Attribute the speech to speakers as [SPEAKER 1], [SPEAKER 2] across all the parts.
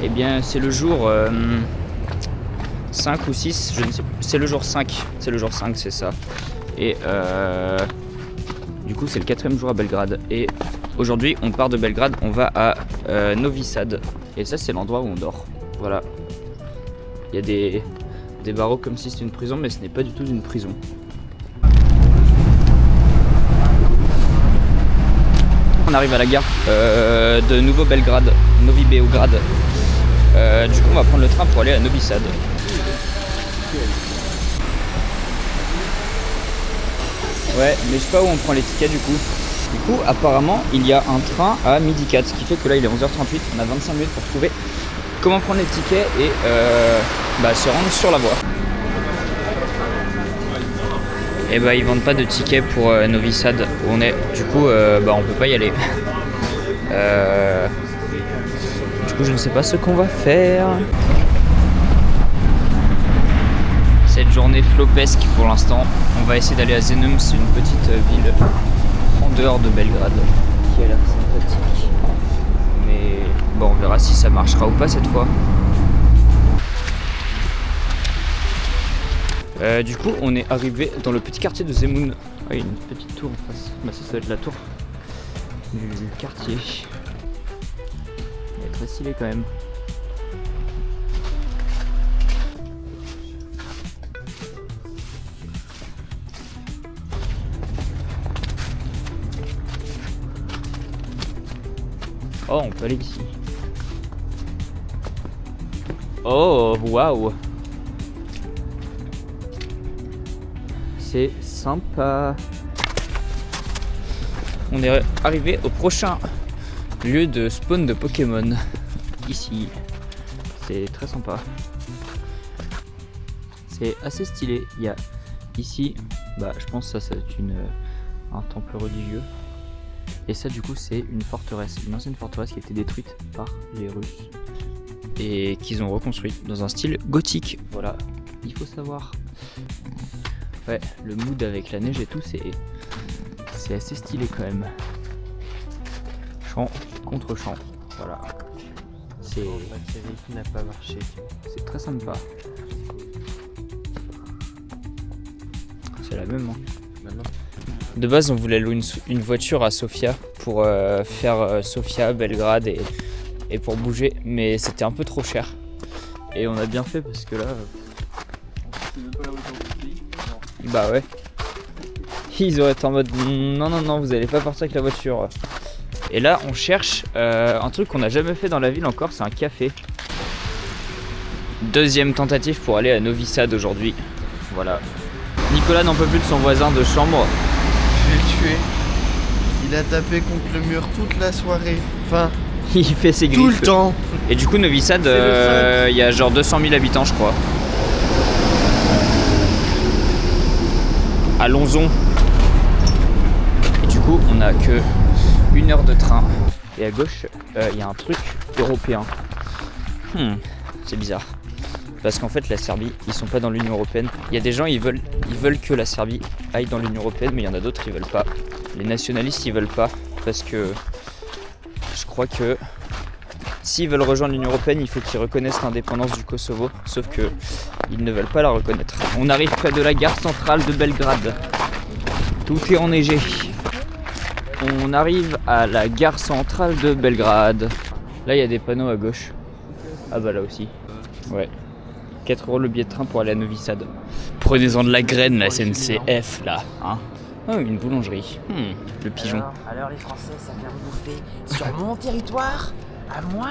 [SPEAKER 1] Eh bien, c'est le jour 5 ou 6, je ne sais plus. C'est le jour 5. C'est le jour 5, c'est ça. Et du coup, c'est le 4e jour à Belgrade. Et aujourd'hui, on part de Belgrade, on va à Novi Sad. Et ça, c'est l'endroit où on dort. Voilà. Il y a des barreaux comme si c'était une prison, mais ce n'est pas du tout une prison. On arrive à la gare de Nouveau Belgrade, Novi Beograd. Du coup, on va prendre le train pour aller à Novi Sad. Ouais, mais je sais pas où on prend les tickets du coup. Du coup, apparemment, il y a un train à 12h04, ce qui fait que là, il est 11h38. On a 25 minutes pour trouver comment prendre les tickets et se rendre sur la voie. Et ils vendent pas de tickets pour Novi Sad où on est. Du coup, on peut pas y aller. Du coup, je ne sais pas ce qu'on va faire. Cette journée flopesque pour l'instant. On va essayer d'aller à Zenum, c'est une petite ville en dehors de Belgrade qui a l'air sympathique. Mais on verra si ça marchera ou pas cette fois. Du coup, on est arrivé dans le petit quartier de Zemun. Ah, il y a une petite tour en face. Ça doit être la tour du quartier. Elle est très stylée quand même. Oh, on peut aller ici. Oh, waouh! C'est sympa. On est arrivé au prochain lieu de spawn de Pokémon. Ici. C'est très sympa. C'est assez stylé. Il y a ici, je pense que ça va être un temple religieux. Et ça du coup c'est une forteresse, une ancienne forteresse qui a été détruite par les Russes. Et qu'ils ont reconstruite dans un style gothique. Voilà, il faut savoir. Ouais, le mood avec la neige et tout, c'est assez stylé quand même. Champ contre champ, voilà. C'est
[SPEAKER 2] qui n'a pas marché.
[SPEAKER 1] C'est très sympa. C'est la même, hein.
[SPEAKER 2] Maintenant.
[SPEAKER 1] De base, on voulait louer une voiture à Sofia pour faire Sofia, Belgrade et pour bouger, mais c'était un peu trop cher. Et on a bien fait parce que là.
[SPEAKER 2] C'est même pas la voiture du pays. Non.
[SPEAKER 1] Bah ouais. Ils auraient été en mode non, vous allez pas partir avec la voiture. Et là, on cherche un truc qu'on n'a jamais fait dans la ville encore, c'est un café. Deuxième tentative pour aller à Novi Sad aujourd'hui. Voilà. Nicolas n'en peut plus de son voisin de chambre.
[SPEAKER 2] Je vais le tuer. Il a tapé contre le mur toute la soirée. Enfin,
[SPEAKER 1] Il fait ses griffes.
[SPEAKER 2] tout le temps.
[SPEAKER 1] Et du coup, Novi Sad, il y a genre 200 000 habitants, je crois. À Lonzon. Et du coup, on a que 1 heure de train. Et à gauche, il y a un truc européen. C'est bizarre. Parce qu'en fait, la Serbie, ils sont pas dans l'Union Européenne. Il y a des gens, ils veulent que la Serbie aille dans l'Union Européenne, mais il y en a d'autres qui veulent pas. Les nationalistes, ils veulent pas. Parce que je crois que s'ils veulent rejoindre l'Union Européenne, il faut qu'ils reconnaissent l'indépendance du Kosovo. Sauf que ils ne veulent pas la reconnaître. On arrive près de la gare centrale de Belgrade. Tout est enneigé. On arrive à la gare centrale de Belgrade. Là, il y a des panneaux à gauche. Ah bah là aussi. Ouais. 4 € le billet de train pour aller à Novi Sad. Prenez-en de la graine, la SNCF, là. Hein. Oh, une boulangerie. Le pigeon.
[SPEAKER 3] Alors les Français, ça vient me bouffer sur mon territoire, à moi.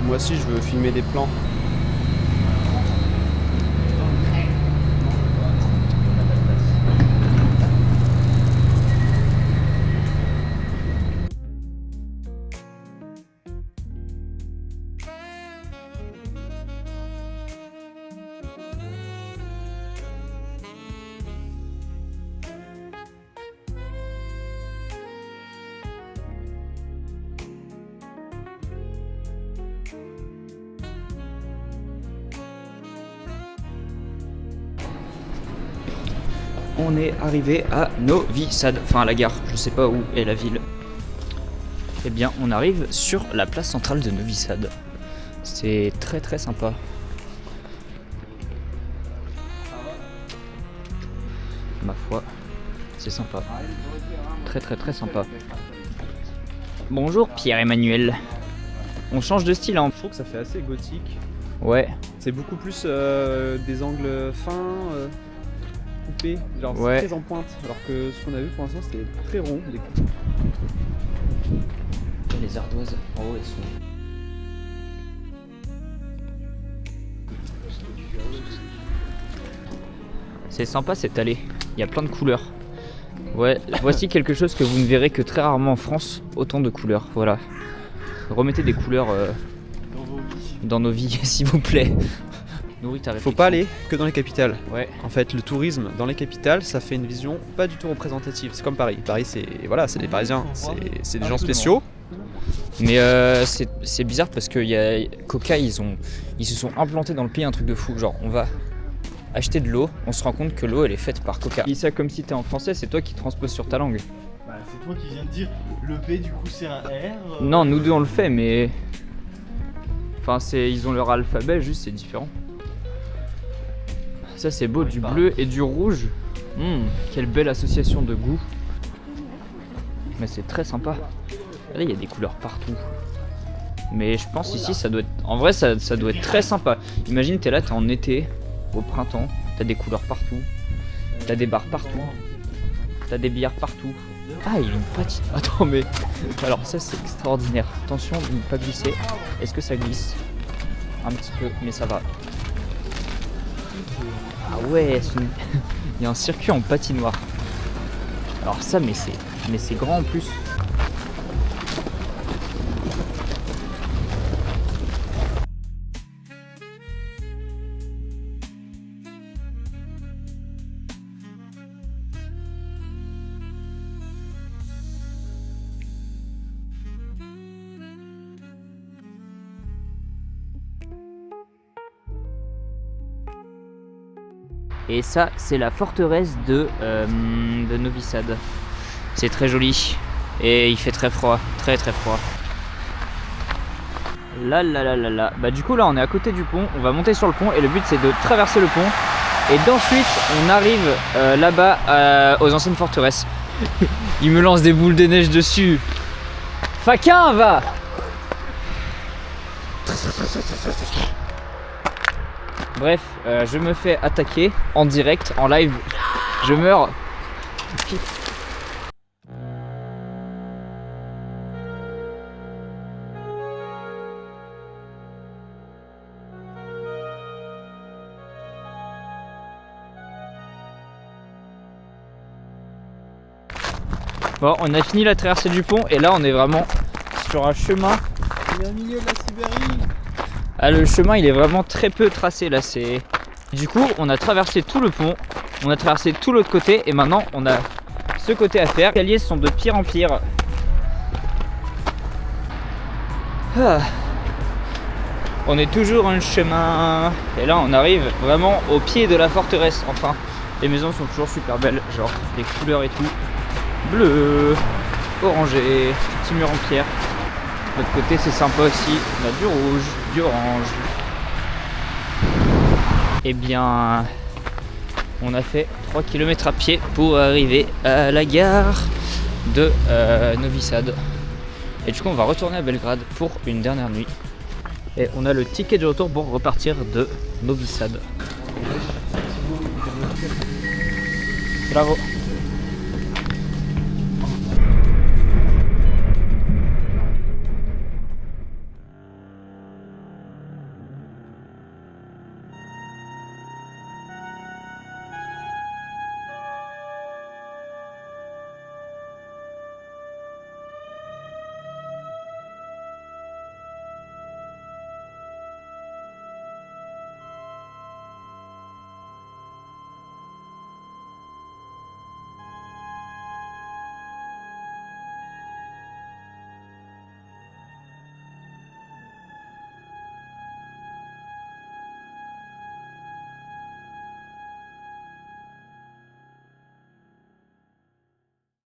[SPEAKER 2] Moi aussi, je veux filmer des plans.
[SPEAKER 1] on est arrivé à Novi Sad, enfin à la gare, je sais pas où est la ville. Eh bien, on arrive sur la place centrale de Novi Sad. C'est très très sympa. Ma foi, c'est sympa. Très très très sympa. Bonjour Pierre-Emmanuel. On change de style hein.
[SPEAKER 4] Je trouve que ça fait assez gothique.
[SPEAKER 1] Ouais.
[SPEAKER 4] C'est beaucoup plus des angles fins, coupés, genre
[SPEAKER 1] Ouais.
[SPEAKER 4] c'est très en pointe. Alors que ce qu'on a vu pour l'instant c'était très rond.
[SPEAKER 1] Les ardoises en haut elles sont. C'est sympa cette allée, il y a plein de couleurs. Ouais, voici quelque chose que vous ne verrez que très rarement en France, autant de couleurs, voilà. Remettez des couleurs dans nos vies, s'il vous plaît. Nourris ta réflexion.
[SPEAKER 4] Faut pas aller que dans les capitales.
[SPEAKER 1] Ouais.
[SPEAKER 4] En fait, le tourisme dans les capitales, ça fait une vision pas du tout représentative. C'est comme Paris. Paris, c'est des Parisiens, c'est des gens spéciaux.
[SPEAKER 1] Mais c'est bizarre parce que Coca, ils se sont implantés dans le pays un truc de fou. Genre, on va acheter de l'eau, on se rend compte que l'eau elle est faite par Coca. Dis ça comme si t'es en français, c'est toi qui transposes sur ta langue.
[SPEAKER 2] Bah, c'est toi qui viens de dire le P du coup c'est un R.
[SPEAKER 1] Non, nous deux on le fait, mais. Enfin, ils ont leur alphabet, juste c'est différent. Ça c'est beau, du bleu et du rouge. Quelle belle association de goût. Mais c'est très sympa. Là il y a des couleurs partout. Mais je pense ici ça doit être. En vrai ça doit être très sympa. Imagine t'es là, t'es en été, au printemps, t'as des couleurs partout. T'as des bars partout. T'as des billards partout. Ah il y a une patine. Attends mais. Alors ça c'est extraordinaire. Attention de ne pas glisser. Est-ce que ça glisse? Un petit peu, mais ça va. Ah ouais, il y a un circuit en patinoire. Alors ça mais c'est grand en plus. Et ça, c'est la forteresse de Novi Sad. C'est très joli. Et il fait très froid. Très très froid. Là. Bah du coup là on est à côté du pont. On va monter sur le pont et le but c'est de traverser le pont. Et d'ensuite on arrive là-bas aux anciennes forteresses. Il me lance des boules de neige dessus. Faquin, va! Bref, je me fais attaquer en direct, en live. Je meurs. Bon, on a fini la traversée du pont et là on est vraiment sur un chemin.
[SPEAKER 2] On est au milieu de la Sibérie.
[SPEAKER 1] Ah, le chemin il est vraiment très peu tracé là, c'est. Du coup on a traversé tout le pont, on a traversé tout l'autre côté et maintenant on a ce côté à faire. Les escaliers sont de pire en pire. Ah. On est toujours un chemin et là on arrive vraiment au pied de la forteresse. Enfin, les maisons sont toujours super belles, genre les couleurs et tout. Bleu, orangé, petit mur en pierre. De l'autre côté c'est sympa aussi, on a du rouge, du orange. Et bien on a fait 3 km à pied pour arriver à la gare de Novi Sad. Et du coup on va retourner à Belgrade pour une dernière nuit. Et on a le ticket de retour pour repartir de Novi Sad. Bravo.